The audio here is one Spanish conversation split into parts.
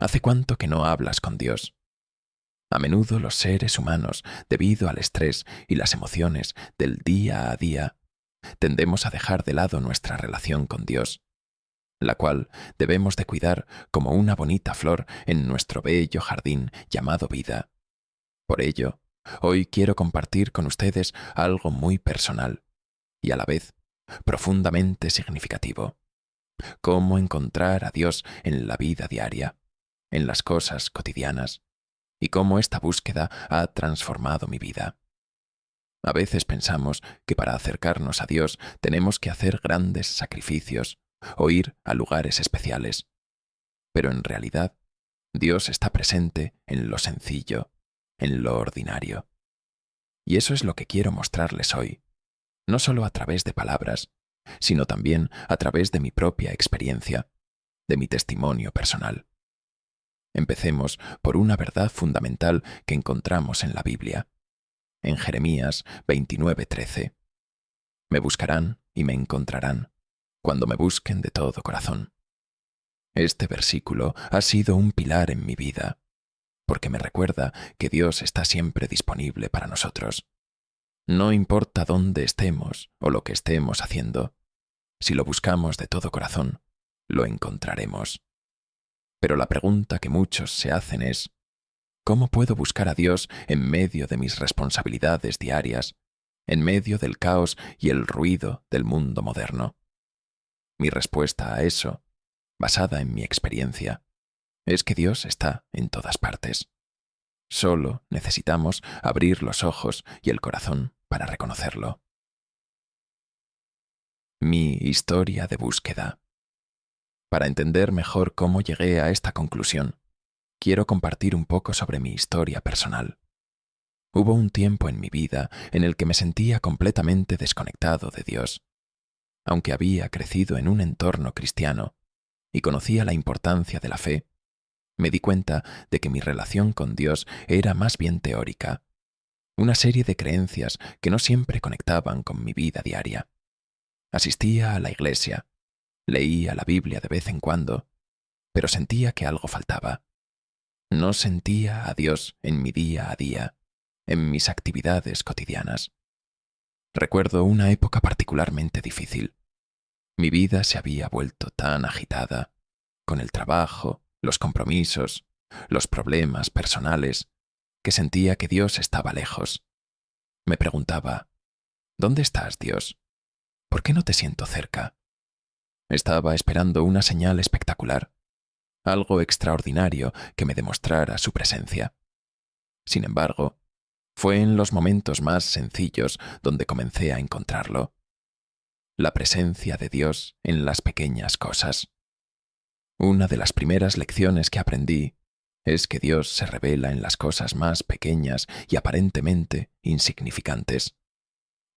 ¿Hace cuánto que no hablas con Dios? A menudo los seres humanos, debido al estrés y las emociones del día a día, tendemos a dejar de lado nuestra relación con Dios, la cual debemos de cuidar como una bonita flor en nuestro bello jardín llamado vida. Por ello, hoy quiero compartir con ustedes algo muy personal y a la vez profundamente significativo: cómo encontrar a Dios en la vida diaria, en las cosas cotidianas, y cómo esta búsqueda ha transformado mi vida. A veces pensamos que para acercarnos a Dios tenemos que hacer grandes sacrificios o ir a lugares especiales, pero en realidad Dios está presente en lo sencillo, en lo ordinario. Y eso es lo que quiero mostrarles hoy, no solo a través de palabras, sino también a través de mi propia experiencia, de mi testimonio personal. Empecemos por una verdad fundamental que encontramos en la Biblia, en Jeremías 29:13. Me buscarán y me encontrarán, cuando me busquen de todo corazón. Este versículo ha sido un pilar en mi vida, porque me recuerda que Dios está siempre disponible para nosotros. No importa dónde estemos o lo que estemos haciendo, si lo buscamos de todo corazón, lo encontraremos. Pero la pregunta que muchos se hacen es: ¿cómo puedo buscar a Dios en medio de mis responsabilidades diarias, en medio del caos y el ruido del mundo moderno? Mi respuesta a eso, basada en mi experiencia, es que Dios está en todas partes. Solo necesitamos abrir los ojos y el corazón para reconocerlo. Mi historia de búsqueda. Para entender mejor cómo llegué a esta conclusión, quiero compartir un poco sobre mi historia personal. Hubo un tiempo en mi vida en el que me sentía completamente desconectado de Dios. Aunque había crecido en un entorno cristiano y conocía la importancia de la fe, me di cuenta de que mi relación con Dios era más bien teórica, una serie de creencias que no siempre conectaban con mi vida diaria. Asistía a la iglesia, leía la Biblia de vez en cuando, pero sentía que algo faltaba. No sentía a Dios en mi día a día, en mis actividades cotidianas. Recuerdo una época particularmente difícil. Mi vida se había vuelto tan agitada, con el trabajo, los compromisos, los problemas personales, que sentía que Dios estaba lejos. Me preguntaba: ¿dónde estás, Dios? ¿Por qué no te siento cerca? Estaba esperando una señal espectacular, algo extraordinario que me demostrara su presencia. Sin embargo, fue en los momentos más sencillos donde comencé a encontrarlo. La presencia de Dios en las pequeñas cosas. Una de las primeras lecciones que aprendí es que Dios se revela en las cosas más pequeñas y aparentemente insignificantes.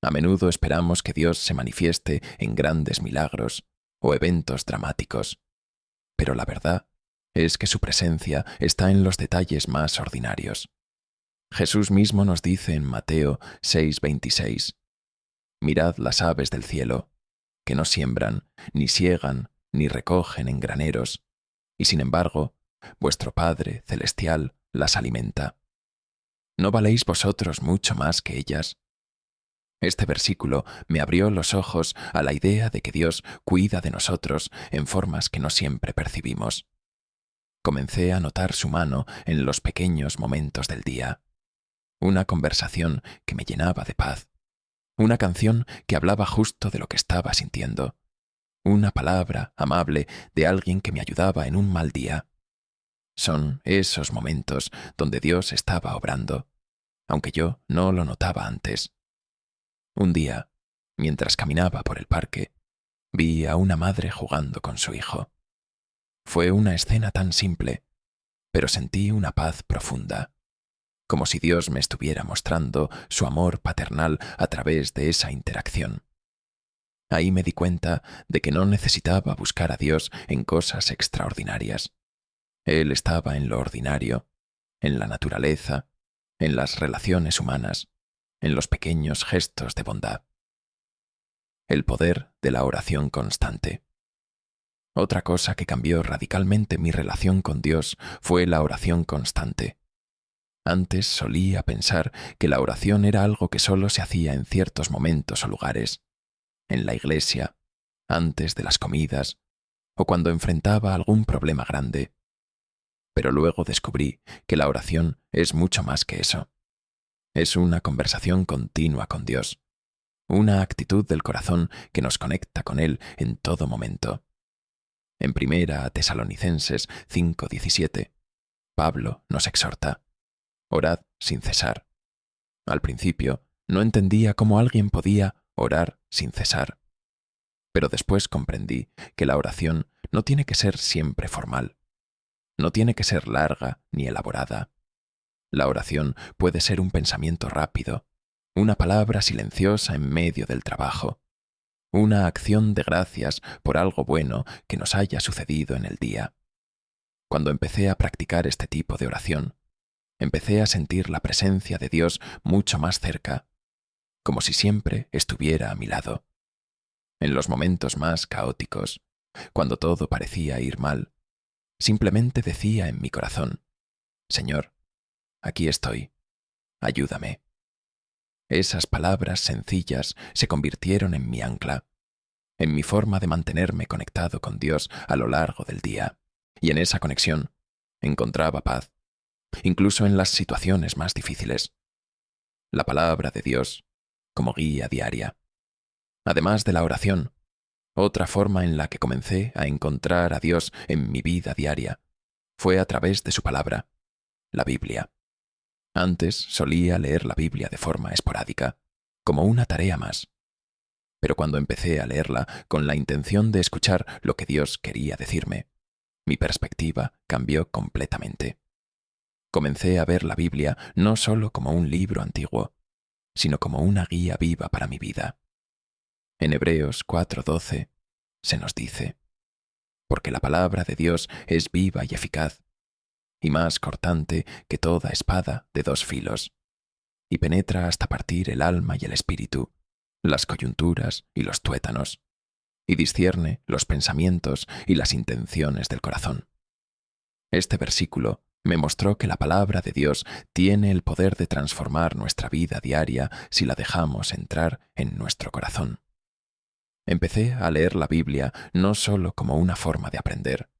A menudo esperamos que Dios se manifieste en grandes milagros o eventos dramáticos, pero la verdad es que su presencia está en los detalles más ordinarios. Jesús mismo nos dice en Mateo 6:26: mirad las aves del cielo, que no siembran, ni siegan, ni recogen en graneros, y sin embargo, vuestro Padre celestial las alimenta. ¿No valéis vosotros mucho más que ellas? Este versículo me abrió los ojos a la idea de que Dios cuida de nosotros en formas que no siempre percibimos. Comencé a notar su mano en los pequeños momentos del día. Una conversación que me llenaba de paz. Una canción que hablaba justo de lo que estaba sintiendo. Una palabra amable de alguien que me ayudaba en un mal día. Son esos momentos donde Dios estaba obrando, aunque yo no lo notaba antes. Un día, mientras caminaba por el parque, vi a una madre jugando con su hijo. Fue una escena tan simple, pero sentí una paz profunda, como si Dios me estuviera mostrando su amor paternal a través de esa interacción. Ahí me di cuenta de que no necesitaba buscar a Dios en cosas extraordinarias. Él estaba en lo ordinario, en la naturaleza, en las relaciones humanas, en los pequeños gestos de bondad. El poder de la oración constante. Otra cosa que cambió radicalmente mi relación con Dios fue la oración constante. Antes solía pensar que la oración era algo que solo se hacía en ciertos momentos o lugares, en la iglesia, antes de las comidas, o cuando enfrentaba algún problema grande. Pero luego descubrí que la oración es mucho más que eso. Es una conversación continua con Dios, una actitud del corazón que nos conecta con Él en todo momento. En 1 Tesalonicenses 5:17, Pablo nos exhorta: orad sin cesar. Al principio no entendía cómo alguien podía orar sin cesar, pero después comprendí que la oración no tiene que ser siempre formal, no tiene que ser larga ni elaborada. La oración puede ser un pensamiento rápido, una palabra silenciosa en medio del trabajo, una acción de gracias por algo bueno que nos haya sucedido en el día. Cuando empecé a practicar este tipo de oración, empecé a sentir la presencia de Dios mucho más cerca, como si siempre estuviera a mi lado. En los momentos más caóticos, cuando todo parecía ir mal, simplemente decía en mi corazón: Señor, aquí estoy, ayúdame. Esas palabras sencillas se convirtieron en mi ancla, en mi forma de mantenerme conectado con Dios a lo largo del día, y en esa conexión encontraba paz, incluso en las situaciones más difíciles. La palabra de Dios como guía diaria. Además de la oración, otra forma en la que comencé a encontrar a Dios en mi vida diaria fue a través de su palabra, la Biblia. Antes solía leer la Biblia de forma esporádica, como una tarea más. Pero cuando empecé a leerla con la intención de escuchar lo que Dios quería decirme, mi perspectiva cambió completamente. Comencé a ver la Biblia no solo como un libro antiguo, sino como una guía viva para mi vida. En Hebreos 4:12 se nos dice: porque la palabra de Dios es viva y eficaz, y más cortante que toda espada de dos filos, y penetra hasta partir el alma y el espíritu, las coyunturas y los tuétanos, y discierne los pensamientos y las intenciones del corazón. Este versículo me mostró que la palabra de Dios tiene el poder de transformar nuestra vida diaria si la dejamos entrar en nuestro corazón. Empecé a leer la Biblia no solo como una forma de aprender,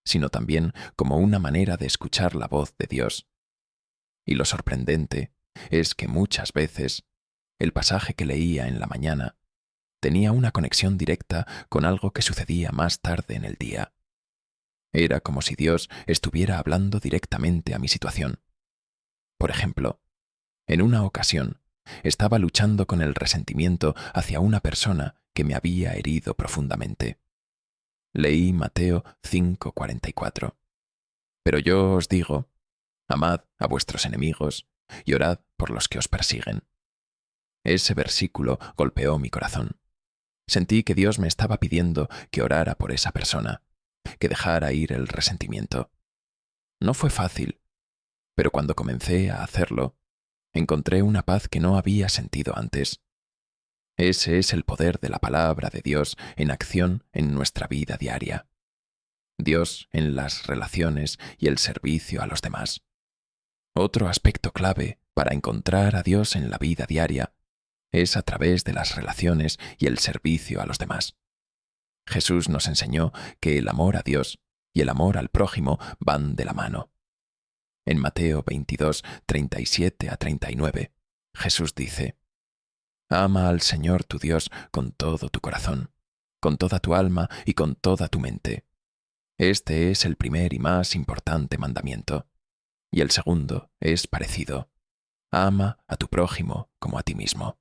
sino también como una manera de escuchar la voz de Dios. Y lo sorprendente es que muchas veces el pasaje que leía en la mañana tenía una conexión directa con algo que sucedía más tarde en el día. Era como si Dios estuviera hablando directamente a mi situación. Por ejemplo, en una ocasión estaba luchando con el resentimiento hacia una persona que me había herido profundamente. Leí Mateo 5:44. Pero yo os digo: amad a vuestros enemigos y orad por los que os persiguen. Ese versículo golpeó mi corazón. Sentí que Dios me estaba pidiendo que orara por esa persona, que dejara ir el resentimiento. No fue fácil, pero cuando comencé a hacerlo, encontré una paz que no había sentido antes. Ese es el poder de la palabra de Dios en acción en nuestra vida diaria. Dios en las relaciones y el servicio a los demás. Otro aspecto clave para encontrar a Dios en la vida diaria es a través de las relaciones y el servicio a los demás. Jesús nos enseñó que el amor a Dios y el amor al prójimo van de la mano. En Mateo 22:37-39, Jesús dice: ama al Señor tu Dios con todo tu corazón, con toda tu alma y con toda tu mente. Este es el primer y más importante mandamiento. Y el segundo es parecido: ama a tu prójimo como a ti mismo.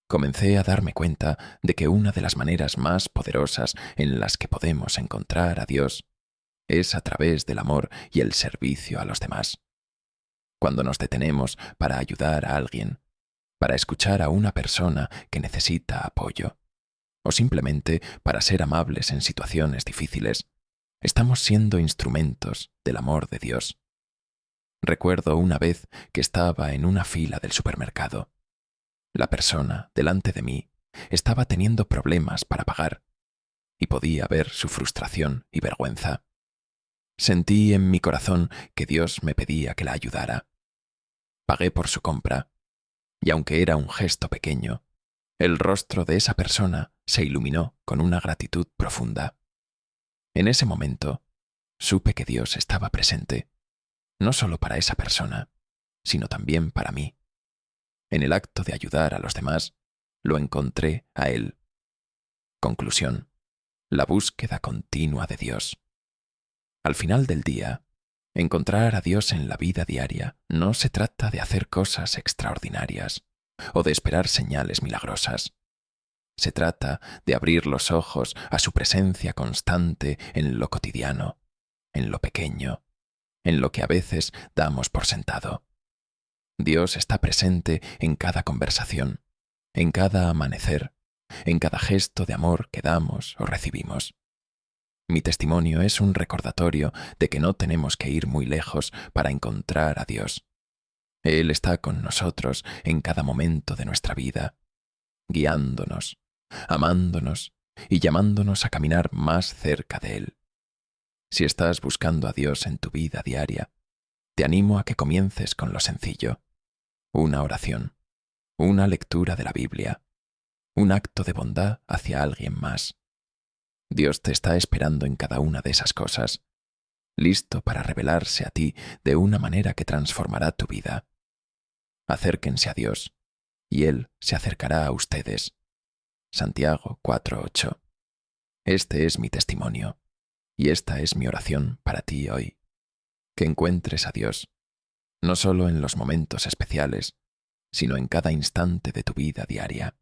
Comencé a darme cuenta de que una de las maneras más poderosas en las que podemos encontrar a Dios es a través del amor y el servicio a los demás. Cuando nos detenemos para ayudar a alguien, para escuchar a una persona que necesita apoyo, o simplemente para ser amables en situaciones difíciles, estamos siendo instrumentos del amor de Dios. Recuerdo una vez que estaba en una fila del supermercado. La persona delante de mí estaba teniendo problemas para pagar, y podía ver su frustración y vergüenza. Sentí en mi corazón que Dios me pedía que la ayudara. Pagué por su compra, y aunque era un gesto pequeño, el rostro de esa persona se iluminó con una gratitud profunda. En ese momento, supe que Dios estaba presente, no solo para esa persona, sino también para mí. En el acto de ayudar a los demás, lo encontré a Él. Conclusión: la búsqueda continua de Dios. Al final del día, encontrar a Dios en la vida diaria no se trata de hacer cosas extraordinarias o de esperar señales milagrosas. Se trata de abrir los ojos a su presencia constante en lo cotidiano, en lo pequeño, en lo que a veces damos por sentado. Dios está presente en cada conversación, en cada amanecer, en cada gesto de amor que damos o recibimos. Mi testimonio es un recordatorio de que no tenemos que ir muy lejos para encontrar a Dios. Él está con nosotros en cada momento de nuestra vida, guiándonos, amándonos y llamándonos a caminar más cerca de Él. Si estás buscando a Dios en tu vida diaria, te animo a que comiences con lo sencillo: una oración, una lectura de la Biblia, un acto de bondad hacia alguien más. Dios te está esperando en cada una de esas cosas, listo para revelarse a ti de una manera que transformará tu vida. Acérquense a Dios, y Él se acercará a ustedes. Santiago 4:8. Este es mi testimonio, y esta es mi oración para ti hoy: que encuentres a Dios, no solo en los momentos especiales, sino en cada instante de tu vida diaria.